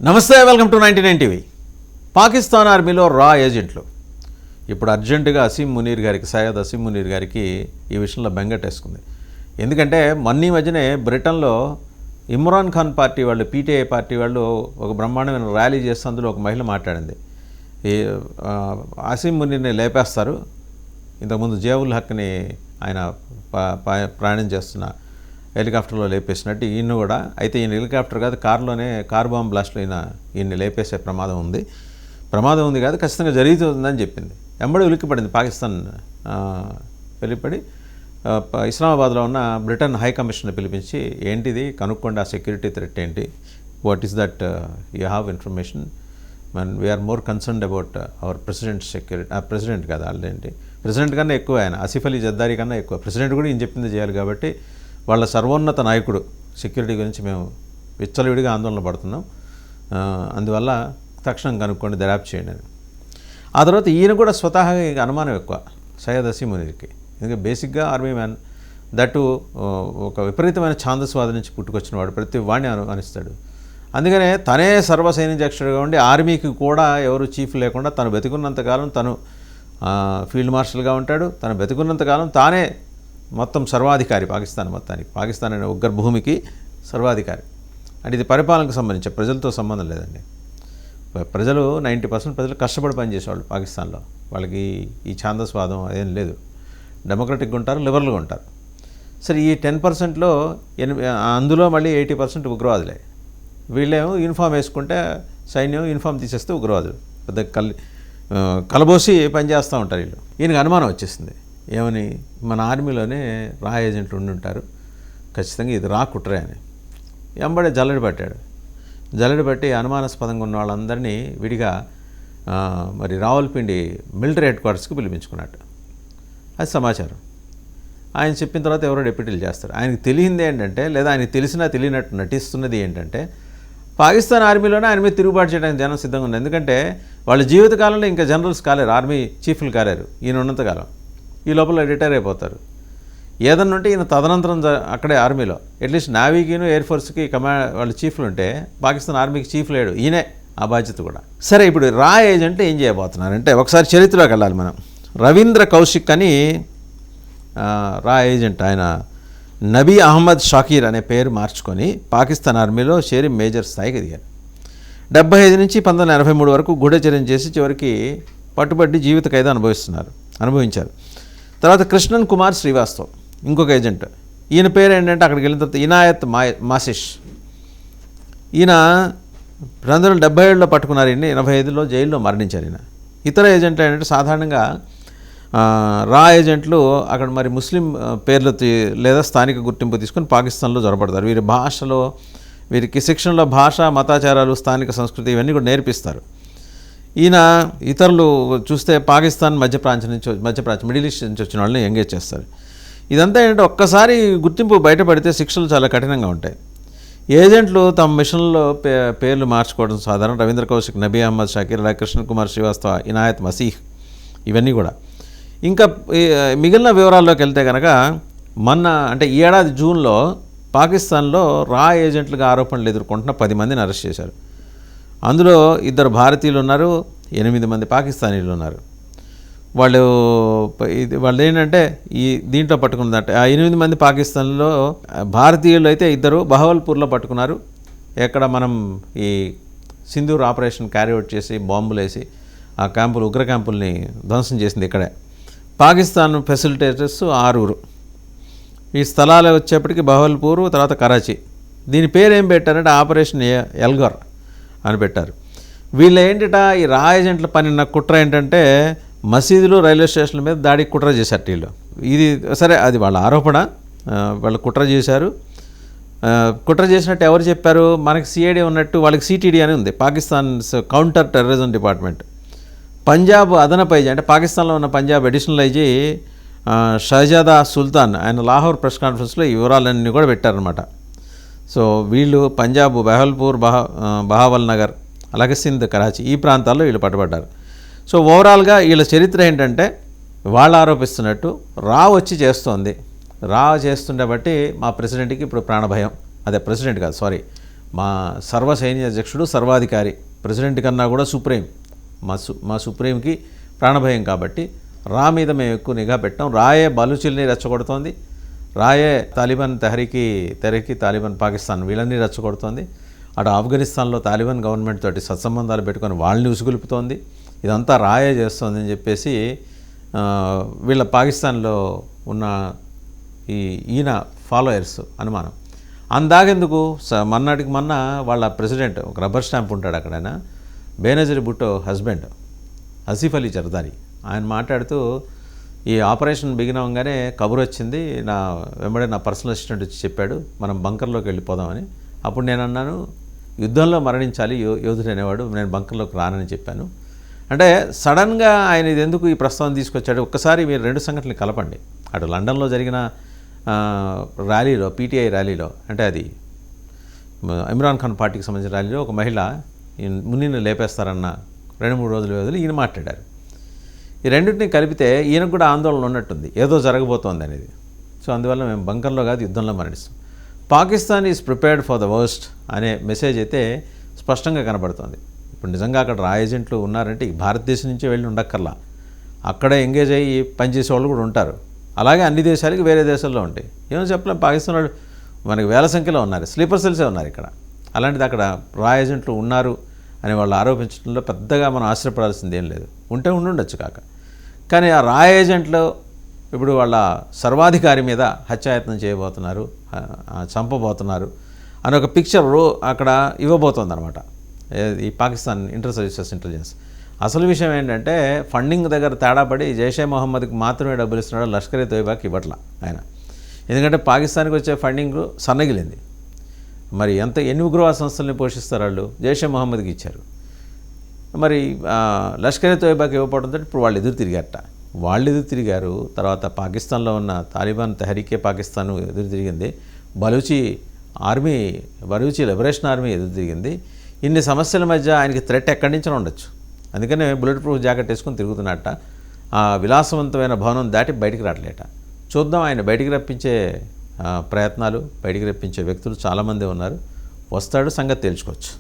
నమస్తే, welcome to 99 TV. Pakistan ఆర్మీలో రా ఏజెంట్లు ఇప్పుడు అర్జెంటుగా సయ్యద్ అసీం మునీర్ గారికి ఈ విషయంలో బెంగటేసుకుంది. ఎందుకంటే ఈ మధ్యనే బ్రిటన్లో ఇమ్రాన్ ఖాన్ పార్టీ వాళ్ళు, పీటీఐ పార్టీ వాళ్ళు ఒక బ్రహ్మాండమైన ర్యాలీ చేస్తే అందులో ఒక మహిళ మాట్లాడింది, ఈ అసీం మునీర్ని లేపేస్తారు, ఇంతకుముందు జియావుల్ హక్ని ఆయన ప్రయాణం చేస్తున్న హెలికాప్టర్లో లేపేసినట్టు ఈయన కూడా, అయితే ఈయన హెలికాప్టర్ కాదు, కార్ బాంబ్ బ్లాస్ట్లో ఈయన్ని లేపేసే ప్రమాదం ఉంది కాదు, ఖచ్చితంగా జరుగుతుందని చెప్పింది. వెంబడి ఉలిక్కిపడింది పాకిస్తాన్. వెళ్ళిపడి ఇస్లామాబాద్లో ఉన్న బ్రిటన్ హై కమిషన్ని పిలిపించి, ఏంటిది కనుక్కోండి, ఆ సెక్యూరిటీ థ్రెట్ ఏంటి, what is that you have information, we're more concerned about our president security. President కాదు, వాళ్ళేంటి ప్రెసిడెంట్ కన్నా ఎక్కువ, ఆయన ఆసిఫ్ అలీ జర్దారీ కన్నా ఎక్కువ, ప్రెసిడెంట్ కూడా ఈయన చెప్పింది చేయాలి కాబట్టి వాళ్ళ సర్వోన్నత నాయకుడు సెక్యూరిటీ గురించి మేము విచ్చలవిడిగా ఆందోళన పడుతున్నాం, అందువల్ల తక్షణం కనుక్కోండి, దర్యాప్తు చేయండి అని. ఆ తర్వాత ఈయన కూడా స్వతహాగా అనుమానం ఎక్కువ సయ్యద్ అసీం మునీర్కి, ఎందుకంటే బేసిక్గా ఆర్మీ మ్యాన్, దట్టు ఒక విపరీతమైన ఛాందస్వాద నుంచి పుట్టుకొచ్చిన వాడు, ప్రతి వాడిని అనుమానిస్తాడు. అందుకనే తనే సర్వసైన్యాధ్యక్షుడిగా ఉండి ఆర్మీకి కూడా ఎవరు చీఫ్ లేకుండా తను బతికున్నంతకాలం తను ఫీల్డ్ మార్షల్గా ఉంటాడు, తను బతికున్నంతకాలం తానే మొత్తం సర్వాధికారి పాకిస్తాన్ మొత్తానికి. పాకిస్తాన్ అనే ఉగ్ర భూమికి సర్వాధికారి. అంటే ఇది పరిపాలనకు సంబంధించి, ప్రజలతో సంబంధం లేదండి. ప్రజలు 90% ప్రజలు కష్టపడి పనిచేసేవాళ్ళు పాకిస్తాన్లో, వాళ్ళకి ఈ ఛాందస్వాదం అదేం లేదు, డెమోక్రటిక్గా ఉంటారు, లిబరల్గా ఉంటారు. సరే, ఈ 10%లో అందులో మళ్ళీ 80% ఉగ్రవాదులే. వీళ్ళేమో యూనిఫామ్ వేసుకుంటే సైన్యం, యూనిఫామ్ తీసేస్తే ఉగ్రవాదులు, పెద్ద కలబోసి పనిచేస్తూ ఉంటారు వీళ్ళు. ఈయనకు అనుమానం వచ్చేసింది, ఏమని, మన ఆర్మీలోనే రా ఏజెంట్లు ఉండుంటారు, ఖచ్చితంగా ఇది రా కుట్రే అని. వెంబడే జల్లెడ పట్టి అనుమానాస్పదంగా ఉన్న వాళ్ళందరినీ విడిగా మరి రావల్పిండి మిలిటరీ హెడ్ క్వార్టర్స్కి పిలిపించుకున్నట్టు, అది సమాచారం. ఆయన చెప్పిన తర్వాత ఎవరో డెప్యూటీలు చేస్తారు. ఆయనకు తెలియంది ఏంటంటే, లేదా ఆయనకు తెలిసినా తెలియనట్టు నటిస్తున్నది ఏంటంటే, పాకిస్తాన్ ఆర్మీలోనే ఆయన మీద తిరుగుబాటు చేయడానికి జనం సిద్ధంగా ఉన్నారు. ఎందుకంటే వాళ్ళ జీవితకాలంలో ఇంకా జనరల్స్ కాలేరు, ఆర్మీ చీఫ్లు కాలేరు ఈయన ఉన్నంతకాలం. ఈ లోపల రిటైర్ అయిపోతారు. ఏదన్నా ఉంటే ఈయన తదనంతరం అక్కడే ఆర్మీలో, అట్లీస్ట్ నావీకిను ఎయిర్ ఫోర్స్కి వాళ్ళు చీఫ్లు ఉంటే, పాకిస్తాన్ ఆర్మీకి చీఫ్ లేడు, ఈయనే ఆ బాధ్యత కూడా. సరే, ఇప్పుడు రా ఏజెంట్ ఏం చేయబోతున్నారంటే, ఒకసారి చరిత్రలోకి వెళ్ళాలి మనం. రవీంద్ర కౌశిక్ అని రా ఏజెంట్, ఆయన నబీ అహ్మద్ షాకీర్ అనే పేరు మార్చుకొని పాకిస్తాన్ ఆర్మీలో చేరి మేజర్ స్థాయికి ఎదిగారు. 75 నుంచి 1983 వరకు గూఢచర్యం చేసి చివరికి పట్టుబట్టి జీవిత ఖైదు అనుభవించారు. తర్వాత కృష్ణన్ కుమార్ శ్రీవాస్తవ్ ఇంకొక ఏజెంట్, ఈయన పేరు ఏంటంటే అక్కడికి వెళ్ళిన తర్వాత ఇనాయత్ మాసిష్. ఈయన 1977లో పట్టుకున్నారు, ఈయన 85లో జైల్లో మరణించారు ఈయన. ఇతర ఏజెంట్లు ఏంటంటే సాధారణంగా రా ఏజెంట్లు అక్కడ మరి ముస్లిం పేర్లు లేదా స్థానిక గుర్తింపు తీసుకొని పాకిస్తాన్లో జొరబడతారు. వీరికి శిక్షణలో భాష, మతాచారాలు, స్థానిక సంస్కృతి ఇవన్నీ కూడా నేర్పిస్తారు. ఈయన ఇతరులు చూస్తే పాకిస్తాన్ మధ్యప్రాంతం మిడిల్ ఈస్ట్ నుంచి వచ్చిన వాళ్ళని ఎంగేజ్ చేస్తారు. ఇదంతా ఏంటంటే ఒక్కసారి గుర్తింపు బయటపడితే శిక్షలు చాలా కఠినంగా ఉంటాయి. ఏజెంట్లు తమ మిషన్లో పేర్లు మార్చుకోవడం సాధారణ. రవీంద్ర కౌశిక్, నబీ అహ్మద్ షాకీర్, అలాగే కృష్ణ కుమార్ శ్రీవాస్తవ, ఇనాయత్ మసీహ్, ఇవన్నీ కూడా. ఇంకా మిగిలిన వివరాల్లోకి వెళ్తే కనుక, అంటే ఈ ఏడాది జూన్లో పాకిస్తాన్లో రా ఏజెంట్లుగా ఆరోపణలు ఎదుర్కొంటున్న 10 మందిని అరెస్ట్ చేశారు. అందులో 2 భారతీయులు ఉన్నారు, 8 మంది పాకిస్తానీలు ఉన్నారు. వాళ్ళు ఏంటంటే దీంట్లో పట్టుకున్నదంటే, ఆ 8 మంది పాకిస్తాన్లో భారతీయులు అయితే 2 బహవల్పూర్లో పట్టుకున్నారు. ఎక్కడ మనం ఈ సింధూర్ ఆపరేషన్ క్యారీఅవుట్ చేసి బాంబులు వేసి ఆ ఉగ్ర క్యాంపుల్ని ధ్వంసం చేసింది ఇక్కడే. పాకిస్తాన్ ఫెసిలిటేటర్స్ 6. ఈ స్థలాలు వచ్చేప్పటికి బహవల్పూర్, తర్వాత కరాచీ. దీని పేరు ఏం పెట్టారంటే ఆపరేషన్ ఎల్గర్ అని పెట్టారు. వీళ్ళు ఏంటిట, ఈ రా ఏజెంట్ల పనిన కుట్ర ఏంటంటే, మసీదులు, రైల్వే స్టేషన్ల మీద దాడికి కుట్ర చేశారు వీళ్ళు. ఇది సరే, అది వాళ్ళ ఆరోపణ, వాళ్ళు కుట్ర చేశారు. కుట్ర చేసినట్టు ఎవరు చెప్పారు, మనకి సిఐడి ఉన్నట్టు వాళ్ళకి సిటీడీ అని ఉంది, Pakistan counter terrorism department. Punjab అదనపు ఐజీ, అంటే పాకిస్తాన్లో ఉన్న పంజాబ్ అడిషనల్ ఐజీ షహజాదా సుల్తాన్, ఆయన లాహోర్ ప్రెస్ కాన్ఫరెన్స్లో ఈ వివరాలన్నీ కూడా పెట్టారనమాట. సో వీళ్ళు పంజాబ్ బహవల్పూర్, బహావల్ నగర్, అలాగే సింధ్, కరాచీ ఈ ప్రాంతాల్లో వీళ్ళు పట్టుబడ్డారు. సో ఓవరాల్గా వీళ్ళ చరిత్ర ఏంటంటే, వాళ్ళు ఆరోపిస్తున్నట్టు రా వచ్చి చేస్తోంది, రా చేస్తుండే బట్టి మా ప్రెసిడెంట్కి ఇప్పుడు ప్రాణభయం, అదే ప్రెసిడెంట్ కాదు సారీ మా సర్వ సైన్య అధ్యక్షుడు సర్వాధికారి, ప్రెసిడెంట్ కన్నా కూడా సుప్రీం, మా సుప్రీంకి ప్రాణభయం కాబట్టి రా మీద మేము ఎక్కువ నిఘా పెట్టాం. రాయే బలూచిల్ని రెచ్చగొడుతోంది, రాయే తాలిబాన్ తెహరీకి తాలిబాన్ పాకిస్తాన్ వీళ్ళని రెచ్చగొడుతోంది. అటు ఆఫ్ఘనిస్తాన్లో తాలిబాన్ గవర్నమెంట్ తోటి సత్సంబంధాలు పెట్టుకొని వాళ్ళని ఉసుగొలుపుతోంది. ఇదంతా రాయే చేస్తోంది అని చెప్పేసి వీళ్ళ పాకిస్తాన్లో ఉన్న ఈయన ఫాలోయర్స్ అనుమానం. అందాగెందుకు మొన్నటికి మొన్న వాళ్ళ ప్రెసిడెంట్ ఒక రబ్బర్ స్టాంప్ ఉంటాడు అక్కడైనా, బేనజీర్ భుట్టో హస్బెండ్ ఆసిఫ్ అలీ జర్దారీ, ఆయన మాట్లాడుతూ ఈ ఆపరేషన్ బిగిన్ అవ్వగానే కబురు వచ్చింది, వెంబడే నా పర్సనల్ అసిస్టెంట్ వచ్చి చెప్పాడు మనం బంకర్లోకి వెళ్ళిపోదామని. అప్పుడు నేను అన్నాను యుద్ధంలో మరణించాలి యోధుడు అనేవాడు, నేను బంకర్లోకి రానని చెప్పాను. అంటే సడన్గా ఆయన ఇది ఎందుకు ఈ ప్రస్తావన తీసుకొచ్చాడు? ఒక్కసారి మీరు రెండు సంఘటనలు కలపండి. అటు లండన్లో జరిగిన ర్యాలీలో, పీటీఐ ర్యాలీలో, అంటే అది ఇమ్రాన్ ఖాన్ పార్టీకి సంబంధించిన ర్యాలీలో ఒక మహిళ మునిని లేపేస్తారన్న 2-3 రోజుల వ్యవధిలో ఈయన మాట్లాడారు. ఈ రెండింటిని కలిపితే ఈయనకు కూడా ఆందోళన ఉన్నట్టుంది, ఏదో జరగబోతోంది అనేది. సో అందువల్ల మేము బంకర్లో కాదు యుద్ధంలో మరణిస్తాం. Pakistan is prepared for the worst అనే మెసేజ్ అయితే స్పష్టంగా కనబడుతుంది. ఇప్పుడు నిజంగా అక్కడ రా ఏజెంట్లు ఉన్నారంటే భారతదేశం నుంచే వెళ్ళి ఉండక్కర్లా, అక్కడే ఎంగేజ్ అయ్యి పనిచేసే వాళ్ళు కూడా ఉంటారు. అలాగే అన్ని దేశాలకి వేరే దేశాల్లో ఉంటాయి. ఏమో చెప్పలేం, పాకిస్తాన్ వాళ్ళు మనకి వేల సంఖ్యలో ఉన్నారు, స్లీపర్ సెల్సే ఉన్నారు ఇక్కడ. అలాంటిది అక్కడ రా ఏజెంట్లు ఉన్నారు అని వాళ్ళు ఆరోపించడంలో పెద్దగా మనం ఆశ్చర్యపడాల్సింది ఏం లేదు. ఉంటే ఉండుండొచ్చు కాక. కానీ ఆ రా ఏజెంట్లు ఇప్పుడు వాళ్ళ సర్వాధికారి మీద హత్యాయత్నం చేయబోతున్నారు, చంపబోతున్నారు అని ఒక పిక్చర్ అక్కడ ఇవ్వబోతోంది అనమాట ఈ పాకిస్తాన్ ఇంటర్ సర్వీసెస్ ఇంటెలిజెన్స్. అసలు విషయం ఏంటంటే ఫండింగ్ దగ్గర తేడా పడి జైషే మొహమ్మద్కి మాత్రమే డబ్బులు ఇస్తున్నాడు, లష్కర్ ఏ తోయిబాకి ఇవ్వట్లా ఆయన. ఎందుకంటే పాకిస్తాన్కి వచ్చే ఫండింగ్ సన్నగిలింది. మరి ఎన్ని ఉగ్రవాద సంస్థల్ని పోషిస్తారు వాళ్ళు? జైషే మొహమ్మద్కి ఇచ్చారు. మరి లష్కర్ ఏ తోయిబాకి ఇవ్వకపోవడంతో ఇప్పుడు వాళ్ళు ఎదురు తిరిగారు. తర్వాత పాకిస్తాన్లో ఉన్న తాలిబాన్ తెహరీకే పాకిస్తాన్ ఎదురు తిరిగింది, బలూచి లిబరేషన్ ఆర్మీ ఎదురు తిరిగింది. ఇన్ని సమస్యల మధ్య ఆయనకి థ్రెట్ ఎక్కడి నుంచి ఉండొచ్చు. అందుకనే బుల్లెట్ ప్రూఫ్ జాకెట్ వేసుకొని తిరుగుతున్నట్ట. ఆ విలాసవంతమైన భవనం దాటి బయటికి రావట్లేట. చూద్దాం, ఆయన బయటికి రప్పించే ప్రయత్నాలు, బయటికి రప్పించే వ్యక్తులు చాలామంది ఉన్నారు. వస్తాడు, సంగతి తేల్చుకోవచ్చు.